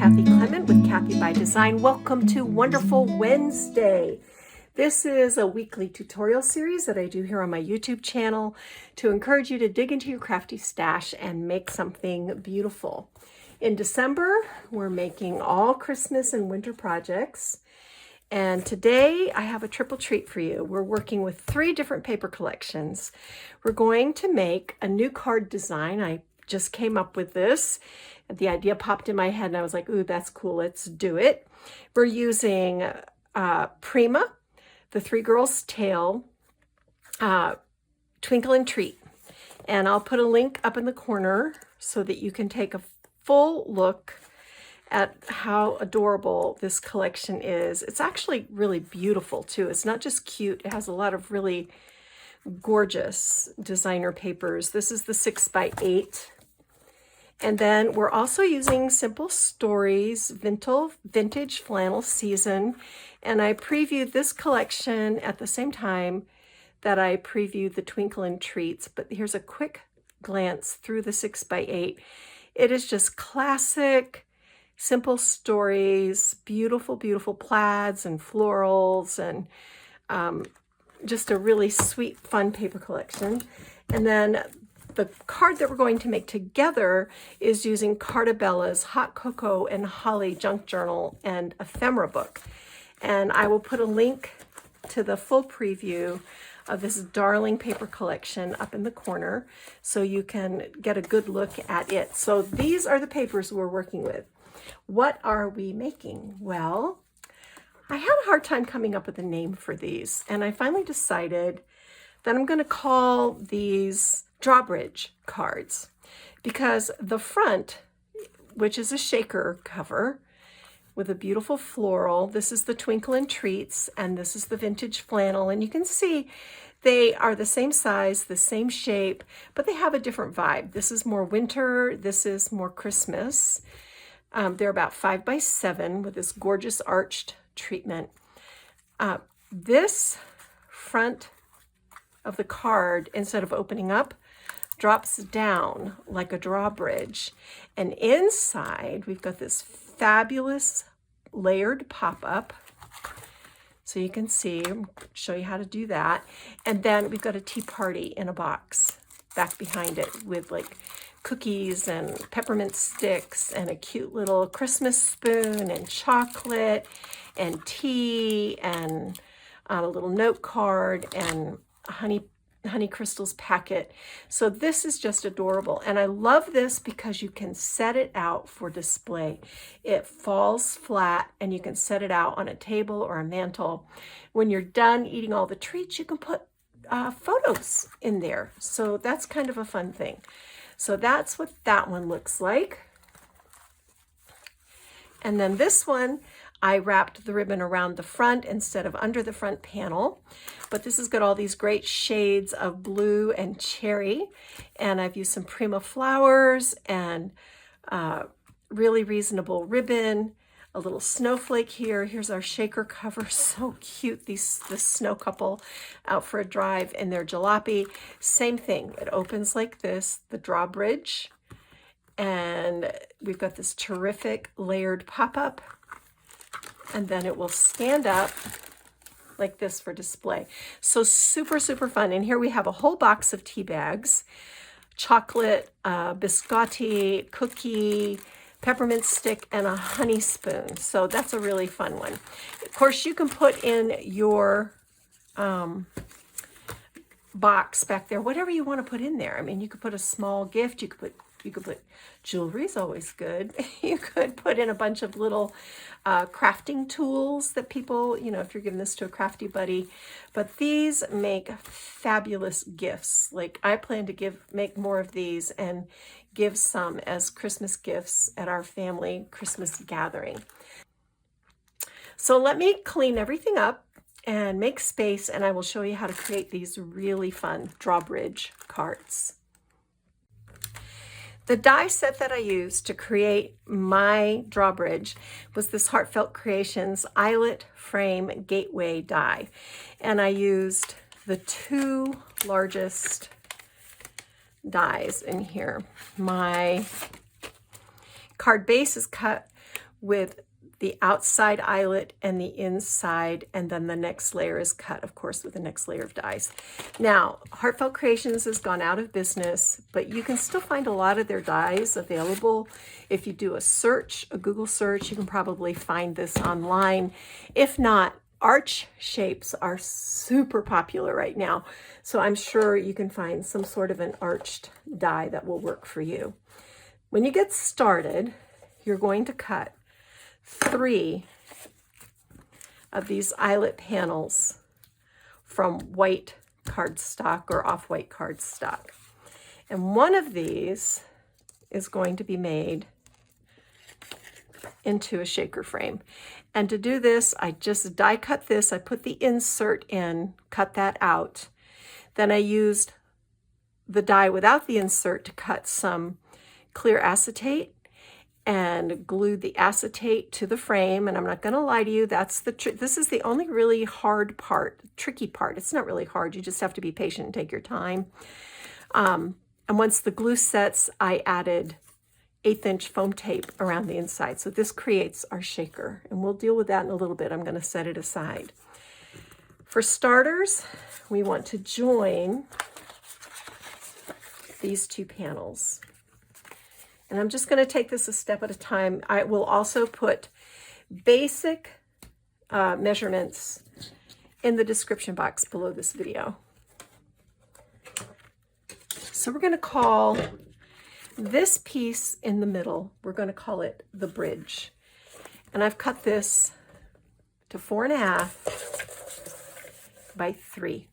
Kathy Clement with Kathy by Design. Welcome to Wonderful Wednesday. This is a weekly tutorial series that I do here on my YouTube channel to encourage you to dig into your crafty stash and make something beautiful. In December, we're making all Christmas and winter projects. And today I have a triple treat for you. We're working with 3 different paper collections. We're going to make a new card design. I just came up with this. The idea popped in my head and I was like, ooh, that's cool. Let's do it. We're using Prima, the 3 Girls Tale, Twinkle and Treat. And I'll put a link up in the corner so that you can take a full look at how adorable this collection is. It's actually really beautiful too. It's not just cute. It has a lot of really gorgeous designer papers. This is the 6x8. And then we're also using Simple Stories Vintage Flannel Season. And I previewed this collection at the same time that I previewed the Twinkle and Treats. But here's a quick glance through the 6x8. It is just classic Simple Stories, beautiful, beautiful plaids and florals, and just a really sweet, fun paper collection. And then the card that we're going to make together is using Cartabella's Hot Cocoa and Holly Junk Journal and Ephemera book. And I will put a link to the full preview of this darling paper collection up in the corner so you can get a good look at it. So these are the papers we're working with. What are we making? Well, I had a hard time coming up with a name for these, and I finally decided that I'm going to call these Drawbridge cards, because the front, which is a shaker cover with a beautiful floral, this is the Twinkle and Treats, and this is the Vintage Flannel, and you can see they are the same size, the same shape, but they have a different vibe. This is more winter, this is more Christmas. They're about 5x7 with this gorgeous arched treatment. This front of the card, instead of opening up, drops down like a drawbridge. And inside, we've got this fabulous layered pop-up. So you can see, I'll show you how to do that. And then we've got a tea party in a box back behind it with like cookies and peppermint sticks and a cute little Christmas spoon and chocolate and tea and a little note card and a honey crystals packet. So this is just adorable. And I love this because you can set it out for display. It falls flat and you can set it out on a table or a mantle. When you're done eating all the treats, you can put photos in there. So that's kind of a fun thing. So that's what that one looks like. And then this one, I wrapped the ribbon around the front instead of under the front panel. But this has got all these great shades of blue and cherry. And I've used some Prima flowers and really reasonable ribbon. A little snowflake here. Here's our shaker cover. So cute. This snow couple out for a drive in their jalopy. Same thing. It opens like this, the drawbridge. And we've got this terrific layered pop-up. And then it will stand up like this for display. So super, super fun. And here we have a whole box of tea bags, chocolate, biscotti, cookie, peppermint stick, and a honey spoon. So that's a really fun one. Of course, you can put in your box back there, whatever you want to put in there. I mean, you could put a small gift. You could put jewelry is always good. You could put in a bunch of little crafting tools that people, you know, if you're giving this to a crafty buddy. But these make fabulous gifts. Like I plan to make more of these and give some as Christmas gifts at our family Christmas gathering. So let me clean everything up and make space, and I will show you how to create these really fun drawbridge cards. The die set that I used to create my drawbridge was this Heartfelt Creations Eyelet Frame Gateway die. And I used the 2 largest dies in here. My card base is cut with the outside eyelet and the inside, and then the next layer is cut, of course, with the next layer of dies. Now, Heartfelt Creations has gone out of business, but you can still find a lot of their dies available. If you do a search, a Google search, you can probably find this online. If not, arch shapes are super popular right now, so I'm sure you can find some sort of an arched die that will work for you. When you get started, you're going to cut 3 of these eyelet panels from white cardstock or off-white cardstock. And one of these is going to be made into a shaker frame. And to do this, I just die cut this. I put the insert in, cut that out. Then I used the die without the insert to cut some clear acetate and glued the acetate to the frame. And I'm not going to lie to you, that's this is the only really hard part, tricky part. It's not really hard, you just have to be patient and take your time. And once the glue sets, I added 1/8 inch foam tape around the inside. So this creates our shaker, and we'll deal with that in a little bit. I'm going to set it aside. For starters, we want to join these 2 panels. And I'm just going to take this a step at a time. I will also put basic measurements in the description box below this video. So we're going to call this piece in the middle, we're going to call it the bridge. And I've cut this to 4.5 by 3.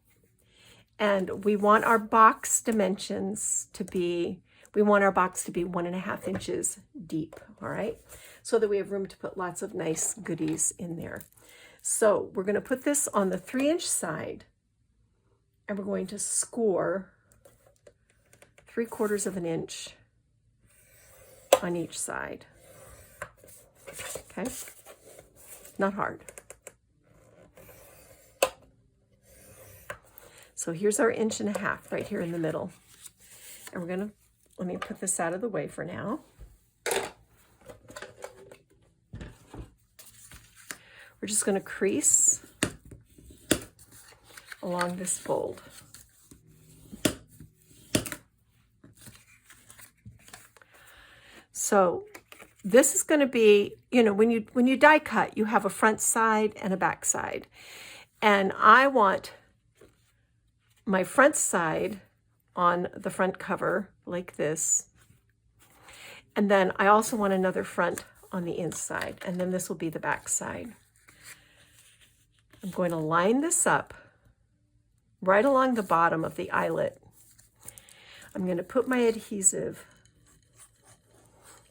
And we want our box dimensions to be, we want our box to be 1.5 inches deep, all right? So that we have room to put lots of nice goodies in there. So we're going to put this on the 3-inch side, and we're going to score 3/4 of an inch on each side. Okay, not hard. So here's our 1.5 inches right here in the middle. And we're gonna, let me put this out of the way for now. We're just gonna crease along this fold. So this is going to be, you know, when you die cut, you have a front side and a back side. And I want my front side on the front cover like this. And then I also want another front on the inside. And then this will be the back side. I'm going to line this up right along the bottom of the eyelet. I'm going to put my adhesive,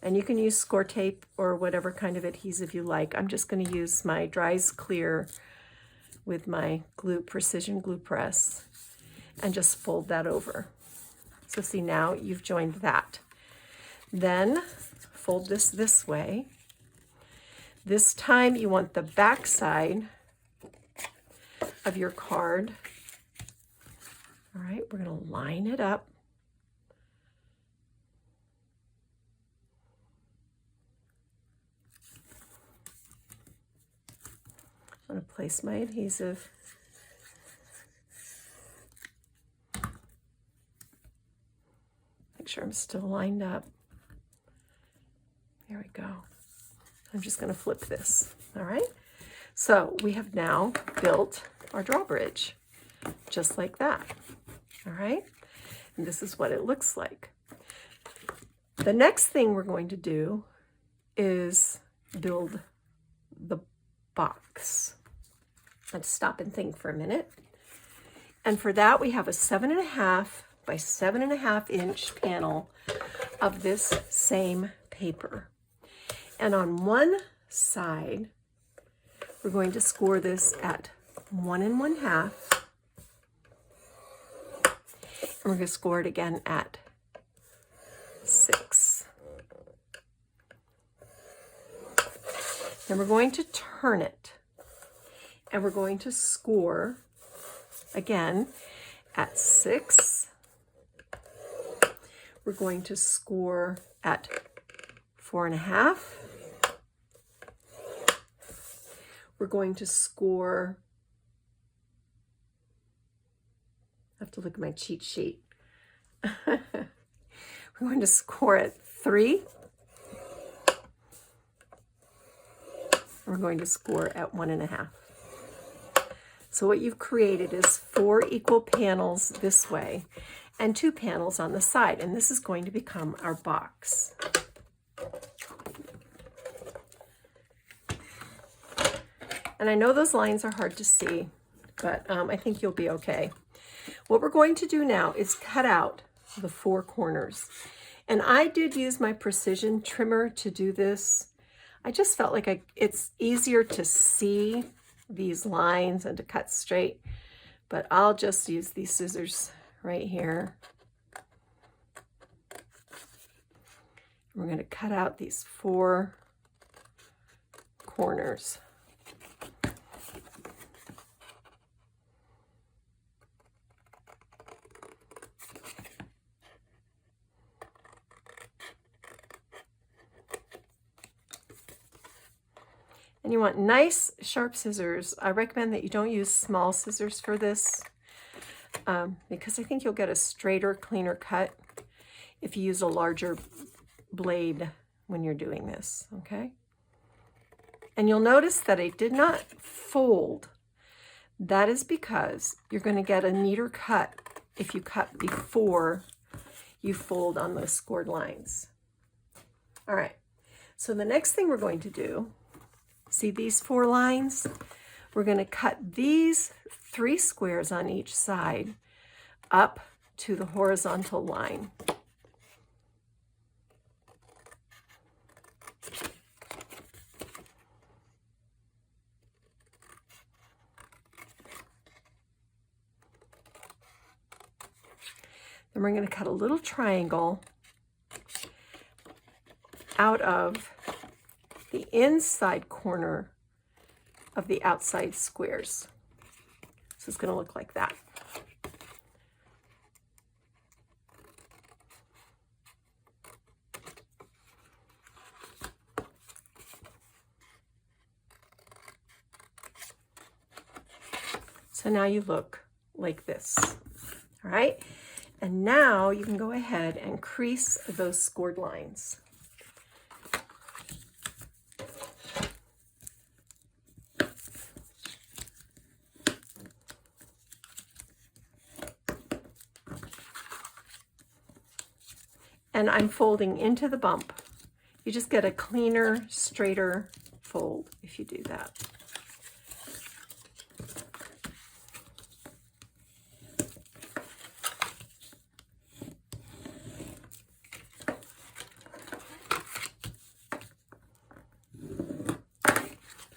and you can use score tape or whatever kind of adhesive you like. I'm just going to use my Dries Clear with my precision glue press and just fold that over. So see, now you've joined that. Then fold this way. This time you want the back side of your card. All right, we're going to line it up. I'm going to place my adhesive. Make sure I'm still lined up. There we go. I'm just going to flip this. All right. So we have now built our drawbridge, just like that. All right. And this is what it looks like. The next thing we're going to do is build the box. Let's stop and think for a minute. And for that, we have a 7.5 by 7.5 inch panel of this same paper. And on one side, we're going to score this at 1 1/2. And we're going to score it again at 6. Then we're going to turn it, and we're going to score again at 6. We're going to score at 4.5, we're going to score, I have to look at my cheat sheet. We're going to score at 3. We're going to score at 1.5. So what you've created is 4 equal panels this way and 2 panels on the side, and this is going to become our box. And I know those lines are hard to see, but I think you'll be okay. What we're going to do now is cut out the 4 corners. And I did use my precision trimmer to do this. I just felt like it's easier to see these lines and to cut straight, but I'll just use these scissors right here. We're going to cut out these 4 corners. And you want nice sharp scissors. I recommend that you don't use small scissors for this because I think you'll get a straighter, cleaner cut if you use a larger blade when you're doing this, okay? And you'll notice that I did not fold. That is because you're going to get a neater cut if you cut before you fold on those scored lines. All right, so the next thing we're going to do, see these 4 lines? We're going to cut these 3 squares on each side up to the horizontal line. Then we're going to cut a little triangle out of the inside corner of the outside squares. So it's going to look like that. So now you look like this. All right. And now you can go ahead and crease those scored lines. And I'm folding into the bump. You just get a cleaner, straighter fold if you do that.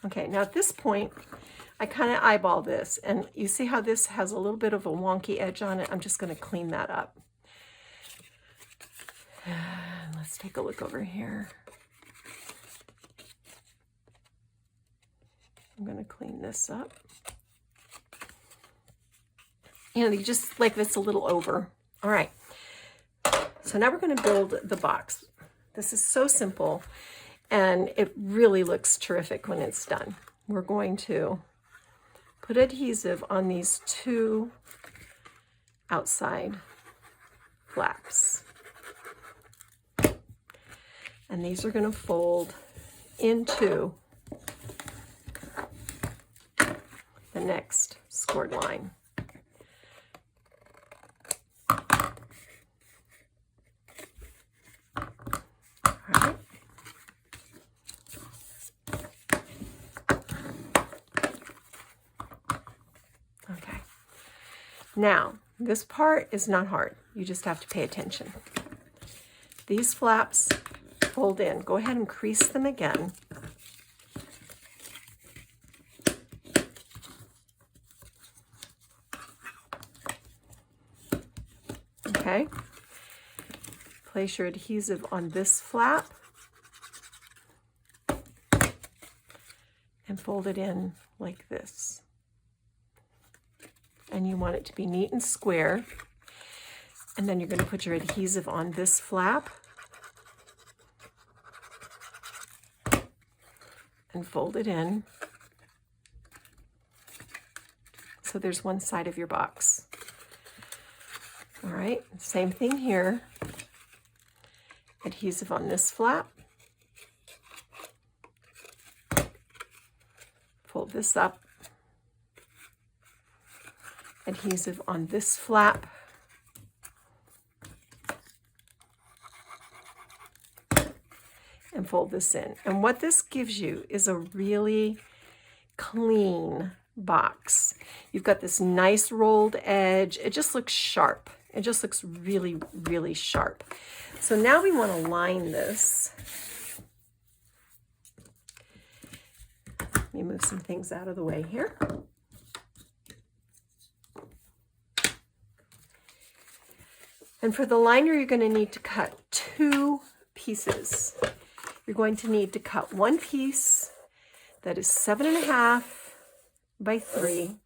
Okay, now at this point, I kind of eyeball this, and you see how this has a little bit of a wonky edge on it? I'm just going to clean that up. Let's take a look over here. I'm going to clean this up. And you just like this a little over. All right. So now we're going to build the box. This is so simple, and it really looks terrific when it's done. We're going to put adhesive on these 2 outside flaps. And these are going to fold into the next scored line. All right. Okay. Now, this part is not hard. You just have to pay attention. These flaps fold in. Go ahead and crease them again. Okay. Place your adhesive on this flap and fold it in like this. And you want it to be neat and square. And then you're going to put your adhesive on this flap and fold it in So there's one side of your box. All right, same thing here. Adhesive on this flap. Fold this up. Adhesive on this flap. And fold this in. And what this gives you is a really clean box. You've got this nice rolled edge. It just looks sharp. It just looks really, really sharp. So now we want to line this. Let me move some things out of the way here. And for the liner, you're going to need to cut 2 pieces. You're going to need to cut one piece that is 7.5 by 3.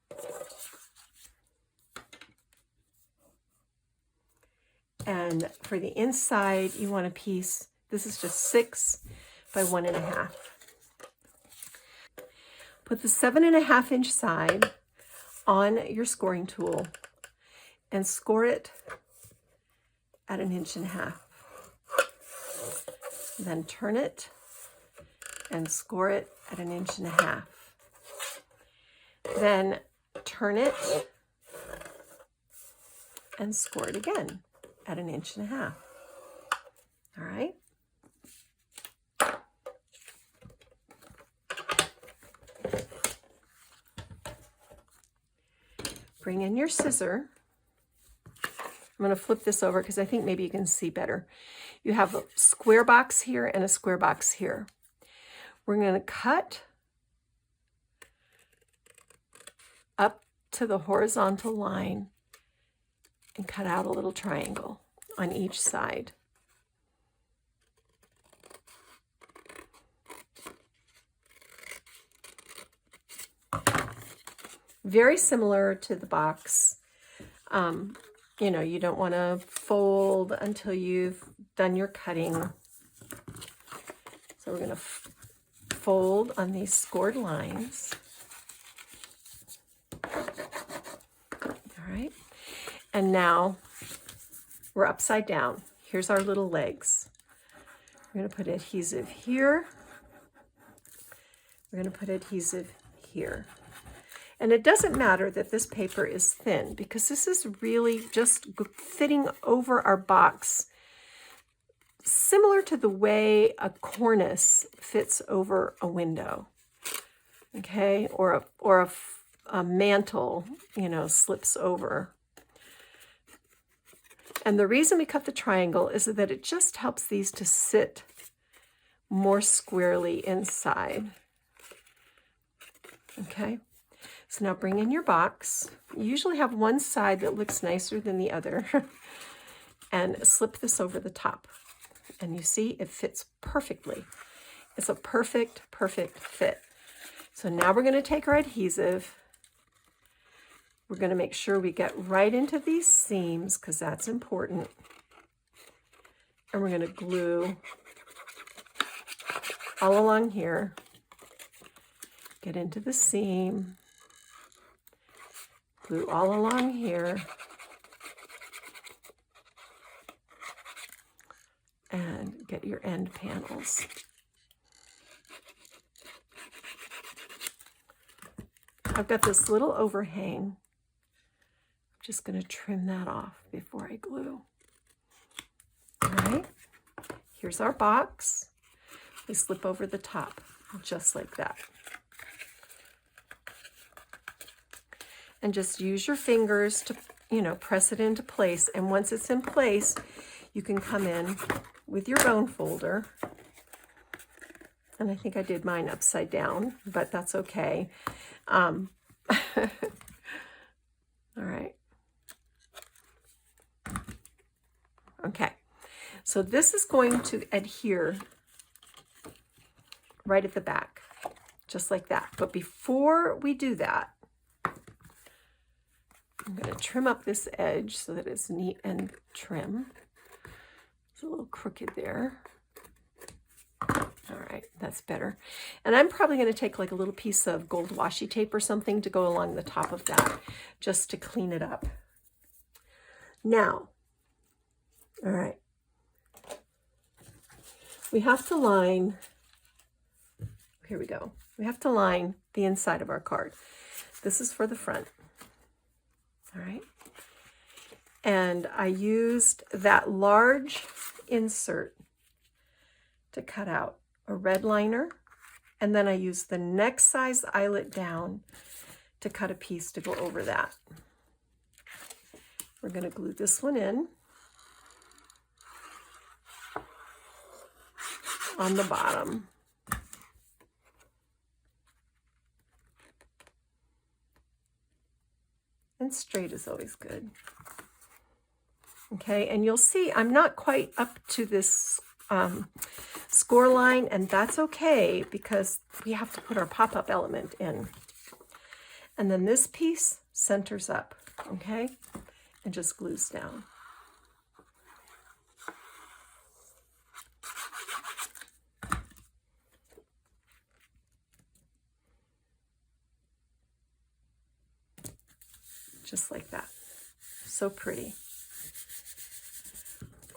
And for the inside, you want a piece, this is just 6 by 1.5. Put the 7.5 inch side on your scoring tool and score it at 1.5 inches. Then turn it and score it at 1.5 inches. Then turn it and score it again at 1.5 inches. All right. Bring in your scissor. I'm going to flip this over because I think maybe you can see better. You have a square box here and a square box here. We're going to cut up to the horizontal line and cut out a little triangle on each side. Very similar to the box. You know, you don't want to fold until you've done your cutting. So we're going to fold on these scored lines. All right. And now we're upside down. Here's our little legs. We're going to put adhesive here. We're going to put adhesive here. And it doesn't matter that this paper is thin because this is really just fitting over our box, similar to the way a cornice fits over a window, okay, or a mantle, you know, slips over. And the reason we cut the triangle is that it just helps these to sit more squarely inside, okay. So now bring in your box. You usually have one side that looks nicer than the other and slip this over the top. And you see it fits perfectly. It's a perfect, perfect fit. So now we're going to take our adhesive. We're going to make sure we get right into these seams because that's important. And we're going to glue all along here. Get into the seam. Glue all along here. And get your end panels. I've got this little overhang. I'm just going to trim that off before I glue. All right. Here's our box. We slip over the top, just like that. And just use your fingers to, you know, press it into place. And once it's in place, you can come in with your bone folder. And I think I did mine upside down, but that's okay. All right. Okay. So this is going to adhere right at the back, just like that. But before we do that, I'm going to trim up this edge so that it's neat and trim. It's a little crooked there. All right, that's better. And I'm probably going to take like a little piece of gold washi tape or something to go along the top of that, just to clean it up. Now, all right, we have to line, here we go. We have to line the inside of our card. This is for the front, all right? And I used that large insert to cut out a red liner, and then I used the next size eyelet down to cut a piece to go over that. We're going to glue this one in on the bottom. And straight is always good. Okay, and you'll see I'm not quite up to this score line, and that's okay because we have to put our pop-up element in. And then this piece centers up, okay, and just glues down. Just like that. So pretty.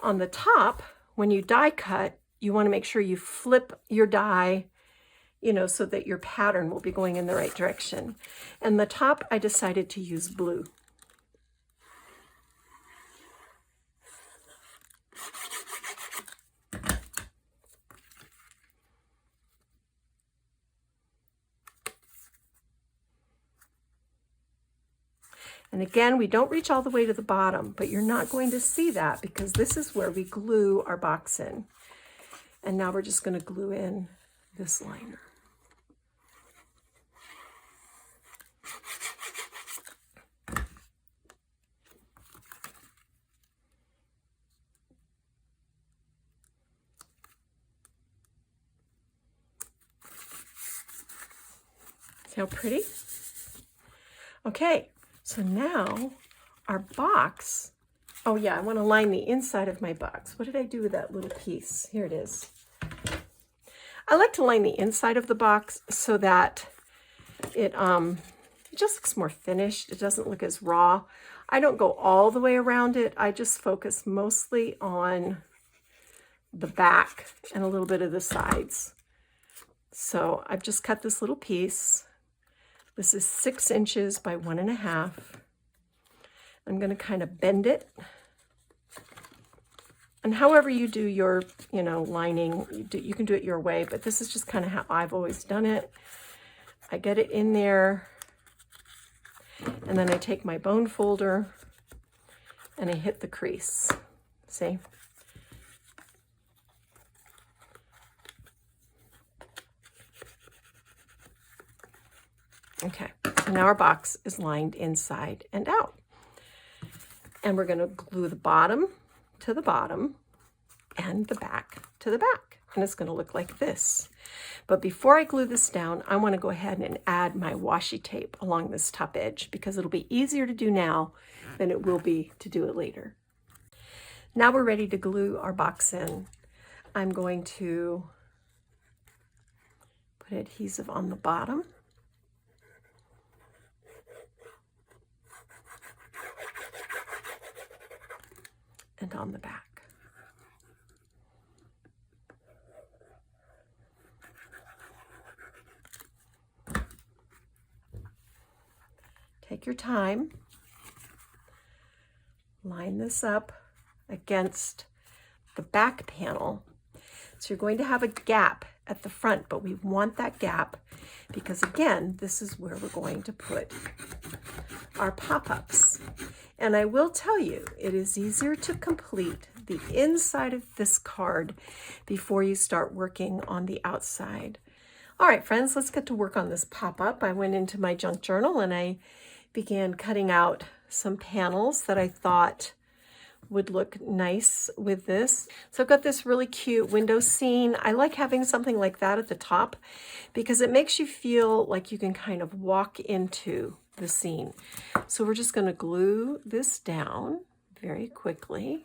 On the top, when you die cut, you want to make sure you flip your die, you know, so that your pattern will be going in the right direction. And the top, I decided to use blue. And again, we don't reach all the way to the bottom, but you're not going to see that because this is where we glue our box in. And now we're just going to glue in this liner. See how pretty? Okay. So now our box, oh yeah, I want to line the inside of my box. What did I do with that little piece? Here it is. I like to line the inside of the box so that it just looks more finished. It doesn't look as raw. I don't go all the way around it. I just focus mostly on the back and a little bit of the sides. So I've just cut this little piece. This is 6 inches by 1.5. I'm going to kind of bend it. And however you do your, you know, lining, you can do it your way, but this is just kind of how I've always done it. I get it in there, and then I take my bone folder and I hit the crease. See? Okay, so now our box is lined inside and out. And we're going to glue the bottom to the bottom and the back to the back. And it's going to look like this. But before I glue this down, I want to go ahead and add my washi tape along this top edge because it'll be easier to do now than it will be to do it later. Now we're ready to glue our box in. I'm going to put adhesive on the bottom. And on the back. Take your time. Line this up against the back panel. So you're going to have a gap at the front, but we want that gap because again, this is where we're going to put our pop-ups. And I will tell you, it is easier to complete the inside of this card before you start working on the outside. All right, friends, let's get to work on this pop-up. I went into my junk journal and I began cutting out some panels that I thought would look nice with this. So I've got this really cute window scene. I like having something like that at the top because it makes you feel like you can kind of walk into the scene. So we're just going to glue this down very quickly.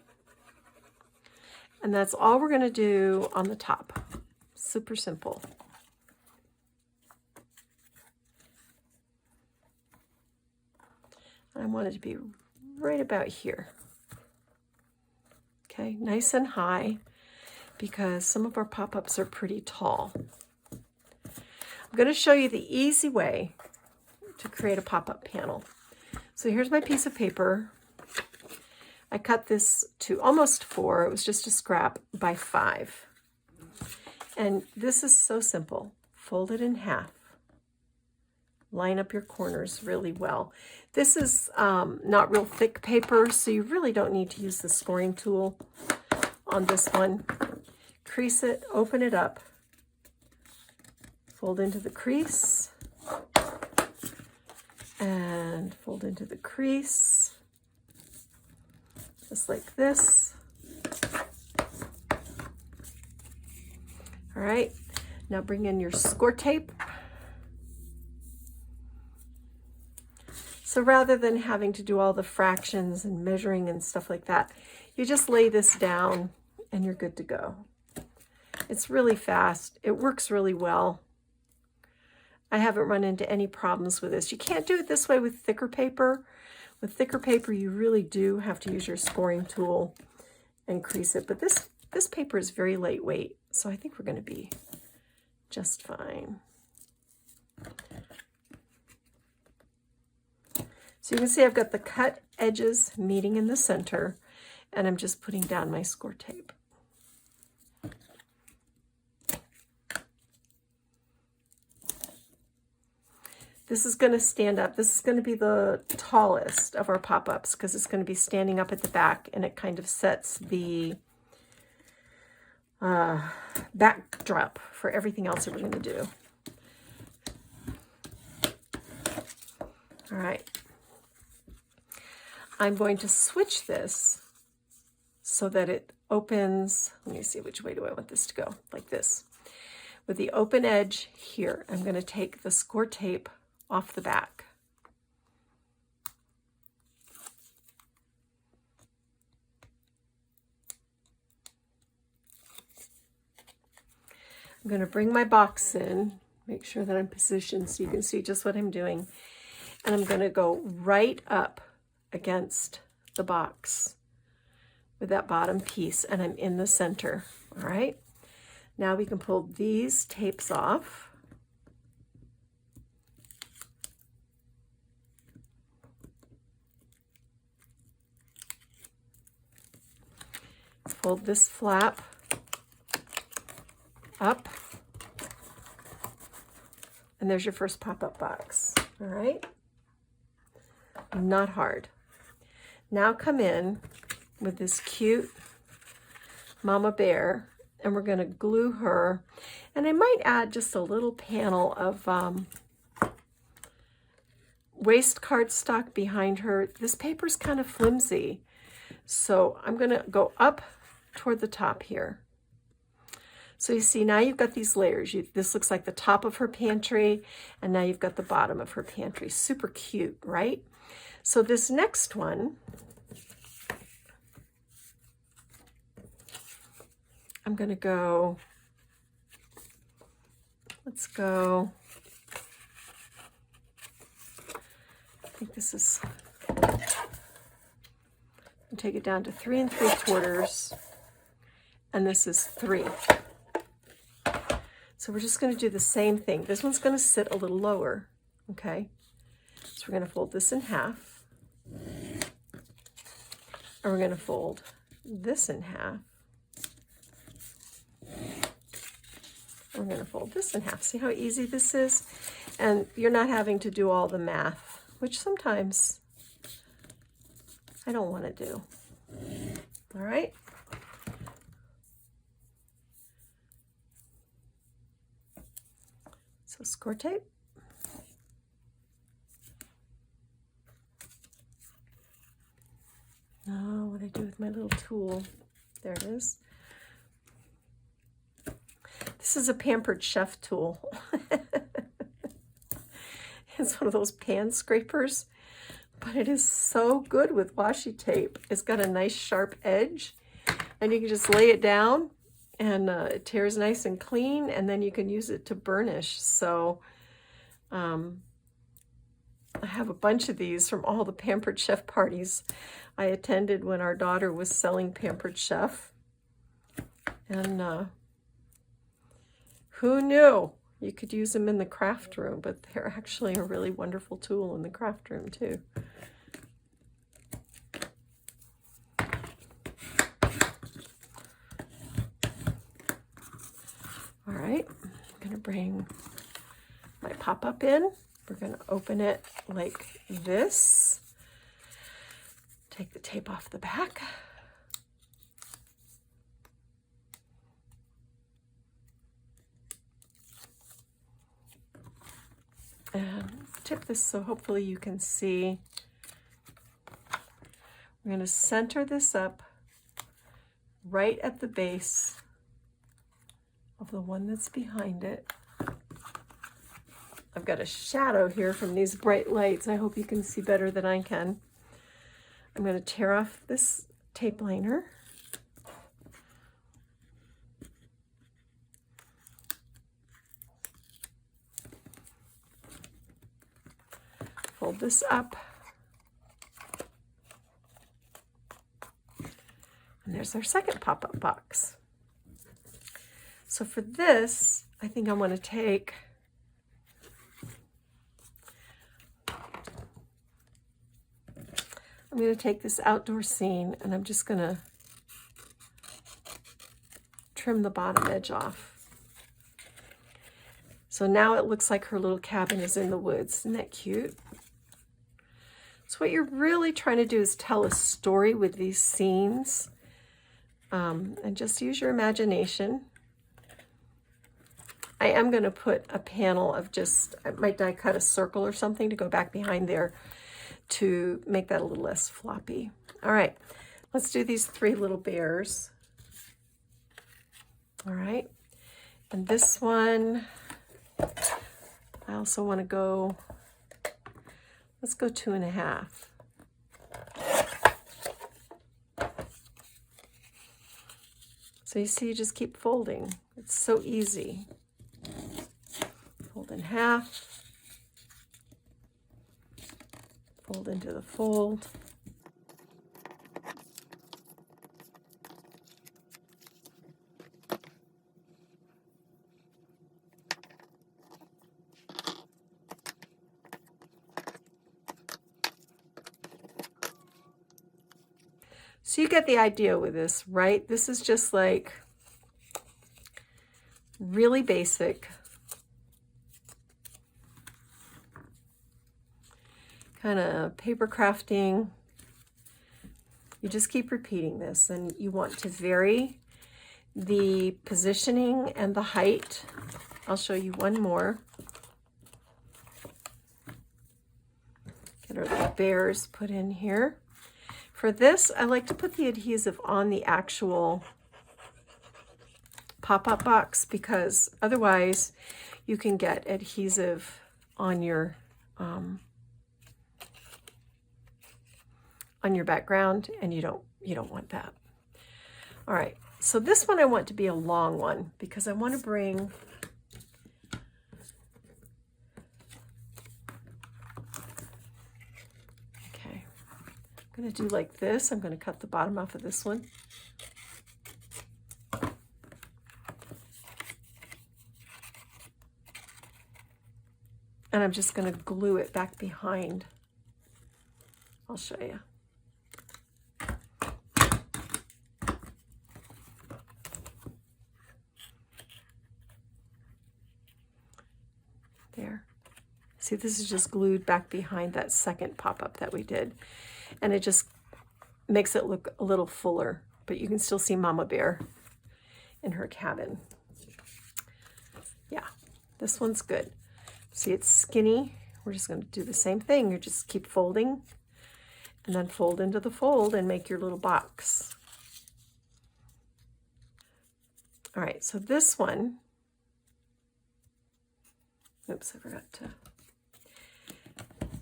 And that's all we're going to do on the top. super simple. I want it to be right about here. Okay, nice and high, because some of our pop-ups are pretty tall. I'm going to show you the easy way to create a pop-up panel. So here's my piece of paper. I cut this to almost 4. It was just a scrap by 5. And this is so simple. Fold it in half. Line up your corners really well. This is not real thick paper, so you really don't need to use the scoring tool on this one. Crease it, open it up, fold into the crease, and fold into the crease, just like this. All right, now bring in your score tape. So rather than having to do all the fractions and measuring and stuff like that, you just lay this down and you're good to go. It's really fast. It works really well. I haven't run into any problems with this. You can't do it this way with thicker paper. With thicker paper, you really do have to use your scoring tool and crease it. But this paper is very lightweight, so I think we're going to be just fine. So you can see I've got the cut edges meeting in the center, and I'm just putting down my score tape. This is going to stand up. This is going to be the tallest of our pop-ups because it's going to be standing up at the back, and it kind of sets the backdrop for everything else that we're going to do. All right. I'm going to switch this so that it opens. Let me see, which way do I want this to go? Like this. With the open edge here, I'm going to take the score tape off the back. I'm going to bring my box in, make sure that I'm positioned so you can see just what I'm doing. And I'm going to go right up against the box with that bottom piece, and I'm in the center. All right, now we can pull these tapes off. Fold this flap up, and there's your first pop-up box. All right, not hard. Now come in with this cute mama bear, and we're going to glue her, and I might add just a little panel of waste cardstock behind her. This paper's kind of flimsy, so I'm going to go up toward the top here. So you see, now you've got these layers. This looks like the top of her pantry, and now you've got the bottom of her pantry. Super cute, right? So this next one, I'm going to go, let's go, I think this is, take it down to 3 3/4, and this is 3. So we're just going to do the same thing. This one's going to sit a little lower, okay? So we're going to fold this in half, and we're going to fold this in half, and we're going to fold this in half. See how easy this is? And you're not having to do all the math, which sometimes I don't want to do. All right. So score tape. Oh, what I do with my little tool. There it is. This is a Pampered Chef tool. It's one of those pan scrapers, but it is so good with washi tape. It's got a nice sharp edge, and you can just lay it down and it tears nice and clean, and then you can use it to burnish. So I have a bunch of these from all the Pampered Chef parties I attended when our daughter was selling Pampered Chef. And who knew you could use them in the craft room, but they're actually a really wonderful tool in the craft room too. All right, I'm gonna bring my pop-up in. We're gonna open it like this. Take the tape off the back. And tip this so hopefully you can see. We're going to center this up right at the base of the one that's behind it. I've got a shadow here from these bright lights. I hope you can see better than I can. I'm going to tear off this tape liner. Fold this up. And there's our second pop-up box. So for this, I think I want to take this outdoor scene, and I'm just going to trim the bottom edge off. So now it looks like her little cabin is in the woods. Isn't that cute? So what you're really trying to do is tell a story with these scenes, and just use your imagination. I am going to put a panel of just, I might die cut a circle or something to go back behind there to make that a little less floppy. All right, let's do these three little bears. All right, and this one, I also want to go, let's go 2.5. So you see, you just keep folding. It's so easy. Fold in half. Fold into the fold. So you get the idea with this, right? This is just like really basic, kind of paper crafting. You just keep repeating this, and you want to vary the positioning and the height. I'll show you one more. Get our little bears put in here. For this, I like to put the adhesive on the actual pop-up box, because otherwise you can get adhesive on your background, and you don't want that. All right, so this one I want to be a long one, because I want to bring I'm going to do like this. I'm going to cut the bottom off of this one. And I'm just going to glue it back behind. I'll show you. There. See, this is just glued back behind that second pop-up that we did. And it just makes it look a little fuller, but you can still see Mama Bear in her cabin. Yeah, this one's good. See, it's skinny. We're just going to do the same thing. You just keep folding and then fold into the fold and make your little box. All right, so this one, oops, I forgot to.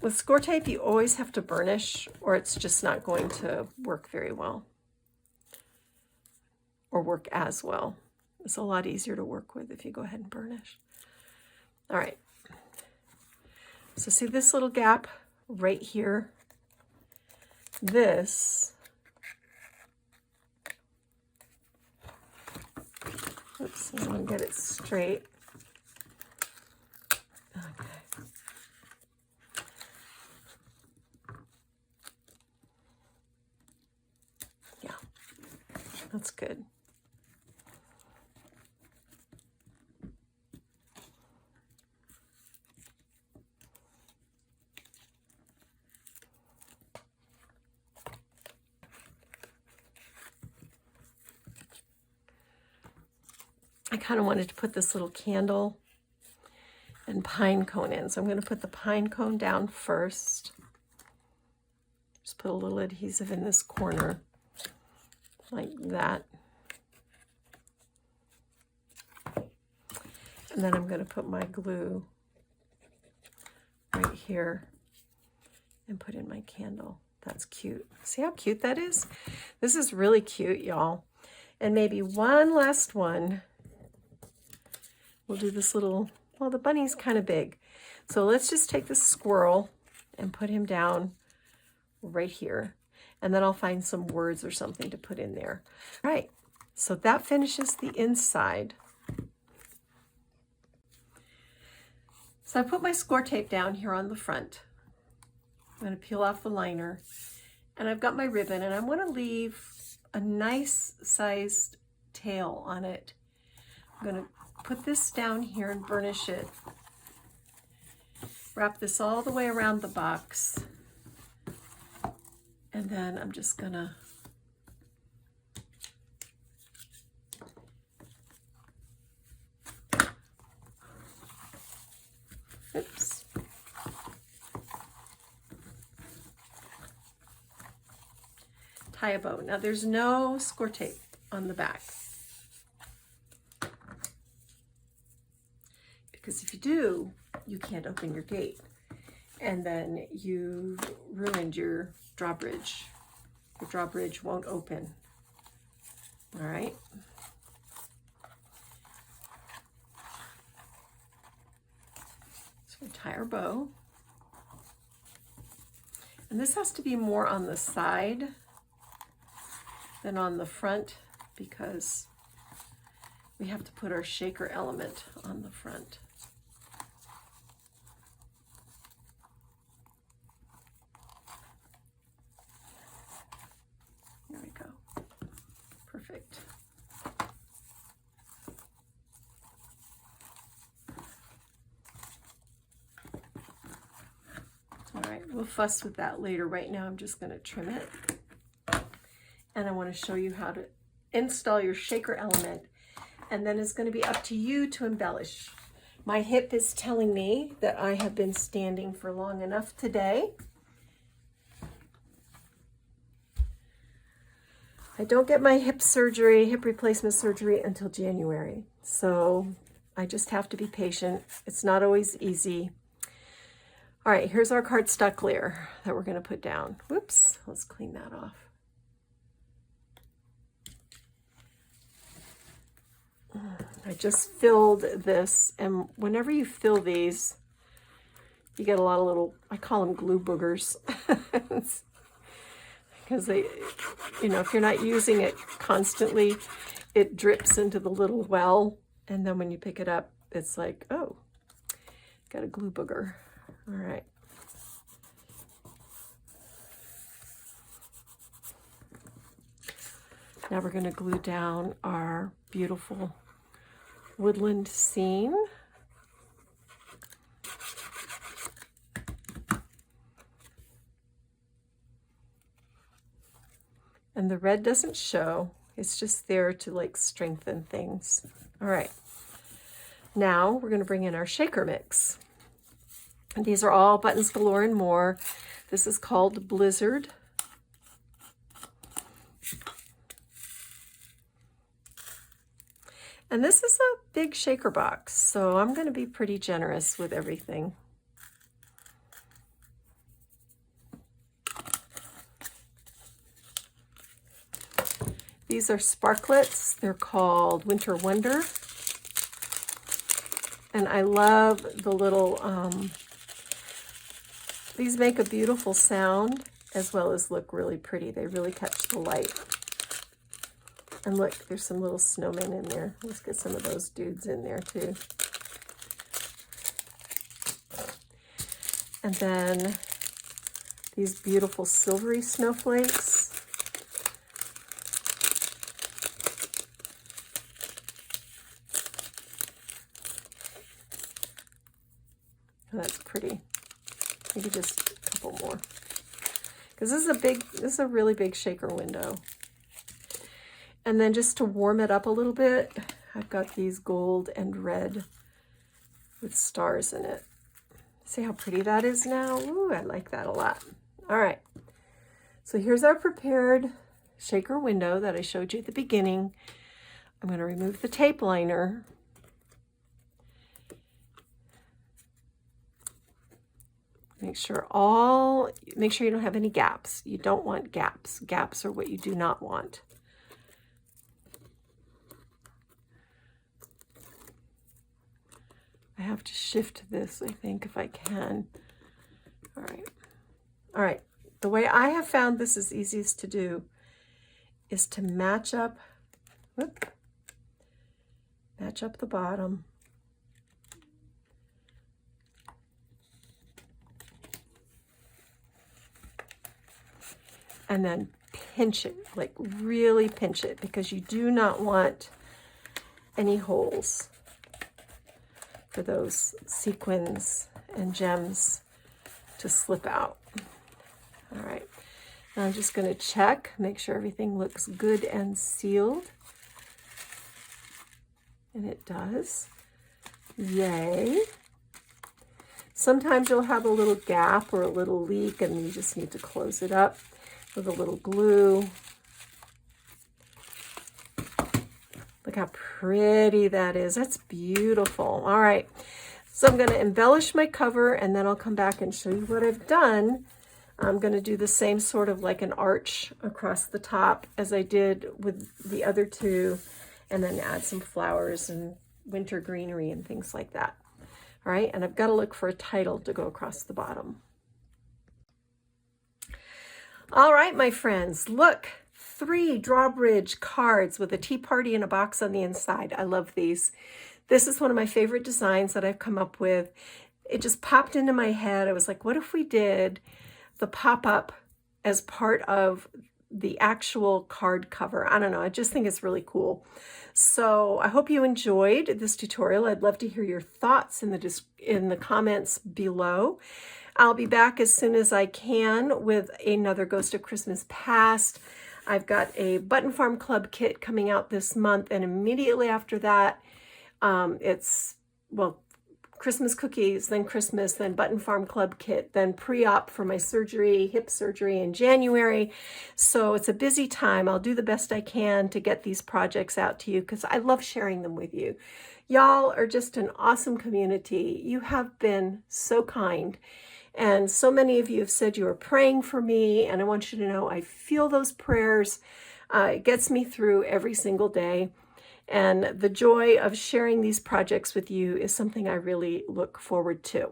With score tape, you always have to burnish, or it's just not going to work very well, or work as well. It's a lot easier to work with if you go ahead and burnish. All right. So see this little gap right here? This, oops, I want to get it straight. Okay. Yeah, that's good. I kind of wanted to put this little candle and pine cone in. So I'm going to put the pine cone down first. Just put a little adhesive in this corner like that. And then I'm going to put my glue right here and put in my candle. That's cute. See how cute that is? This is really cute, y'all. And maybe one last one. We'll do this little, well, the bunny's kind of big. So let's just take this squirrel and put him down right here. And then I'll find some words or something to put in there. All right, so that finishes the inside. So I put my score tape down here on the front. I'm going to peel off the liner. And I've got my ribbon, and I want to leave a nice sized tail on it. I'm going to put this down here and burnish it. Wrap this all the way around the box. And then I'm just gonna oops. Tie a bow. Now there's no score tape on the back. Because if you do, you can't open your gate. And then you ruined your drawbridge. The drawbridge won't open. All right. So we tie our bow. And this has to be more on the side than on the front because we have to put our shaker element on the front. There we go. Perfect. All right, we'll fuss with that later. Right now, I'm just going to trim it. And I want to show you how to install your shaker element. And then it's going to be up to you to embellish. My hip is telling me that I have been standing for long enough today. I don't get my hip replacement surgery until January. So I just have to be patient. It's not always easy. All right, here's our cardstock layer that we're going to put down. Whoops, let's clean that off. I just filled this, and whenever you fill these, you get a lot of little, I call them glue boogers. Because they, you know, if you're not using it constantly, it drips into the little well, and then when you pick it up, it's like, oh, got a glue booger. All right. Now we're going to glue down our beautiful woodland scene. And the red doesn't show. It's just there to like strengthen things. All right. Now we're going to bring in our shaker mix. And these are all Buttons Galore and More. This is called Blizzard. And this is a big shaker box, so I'm going to be pretty generous with everything. These are sparklets. They're called Winter Wonder. And I love the little, these make a beautiful sound as well as look really pretty. They really catch the light. And look, there's some little snowmen in there. Let's get some of those dudes in there too. And then these beautiful silvery snowflakes. Oh, that's pretty. Maybe just a couple more. Because this is a really big shaker window. And then just to warm it up a little bit, I've got these gold and red with stars in it. See how pretty that is now? Ooh, I like that a lot. All right. So here's our prepared shaker window that I showed you at the beginning. I'm going to remove the tape liner. Make sure you don't have any gaps. You don't want gaps. Gaps are what you do not want. I have to shift this, I think, if I can. All right. All right. The way I have found this is easiest to do is to match up the bottom. And then pinch it, like really pinch it, because you do not want any holes for those sequins and gems to slip out. All right, now I'm just going to check, make sure everything looks good and sealed. And it does. Yay. Sometimes you'll have a little gap or a little leak and you just need to close it up with a little glue. Look how pretty that is. That's beautiful. All right, so I'm going to embellish my cover and then I'll come back and show you what I've done. I'm going to do the same sort of like an arch across the top as I did with the other two, and then add some flowers and winter greenery and things like that. All right, and I've got to look for a title to go across the bottom. All right, my friends, look, 3 Drawbridge cards with a tea party in a box on the inside. I love these. This is one of my favorite designs that I've come up with. It just popped into my head. I was like, what if we did the pop-up as part of the actual card cover? I don't know. I just think it's really cool. So I hope you enjoyed this tutorial. I'd love to hear your thoughts in the comments below. I'll be back as soon as I can with another Ghost of Christmas Past. I've got a Button Farm Club kit coming out this month, and immediately after that, it's, well, Christmas cookies, then Christmas, then Button Farm Club kit, then pre-op for my surgery, hip surgery in January. So it's a busy time. I'll do the best I can to get these projects out to you because I love sharing them with you. Y'all are just an awesome community. You have been so kind. And so many of you have said you are praying for me, and I want you to know I feel those prayers. It gets me through every single day. And the joy of sharing these projects with you is something I really look forward to.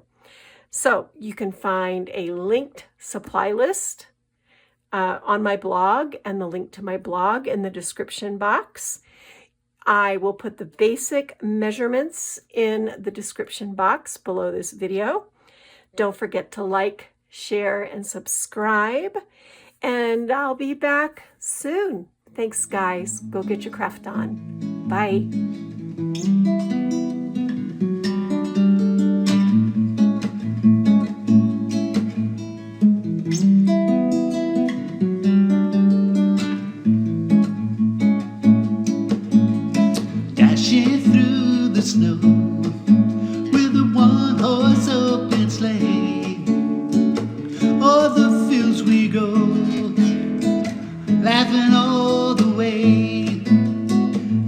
So you can find a linked supply list on my blog, and the link to my blog in the description box. I will put the basic measurements in the description box below this video. Don't forget to like, share, and subscribe. And I'll be back soon. Thanks, guys. Go get your craft on. Bye. Dashing through the snow with a one-horse open sleigh. O'er the fields we go, laughing all the way.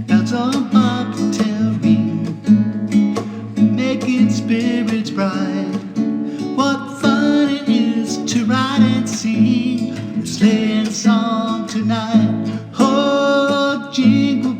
Bells on bobtail ring, making spirits bright. What fun it is to ride and sing a sleighing song tonight. Oh, jingle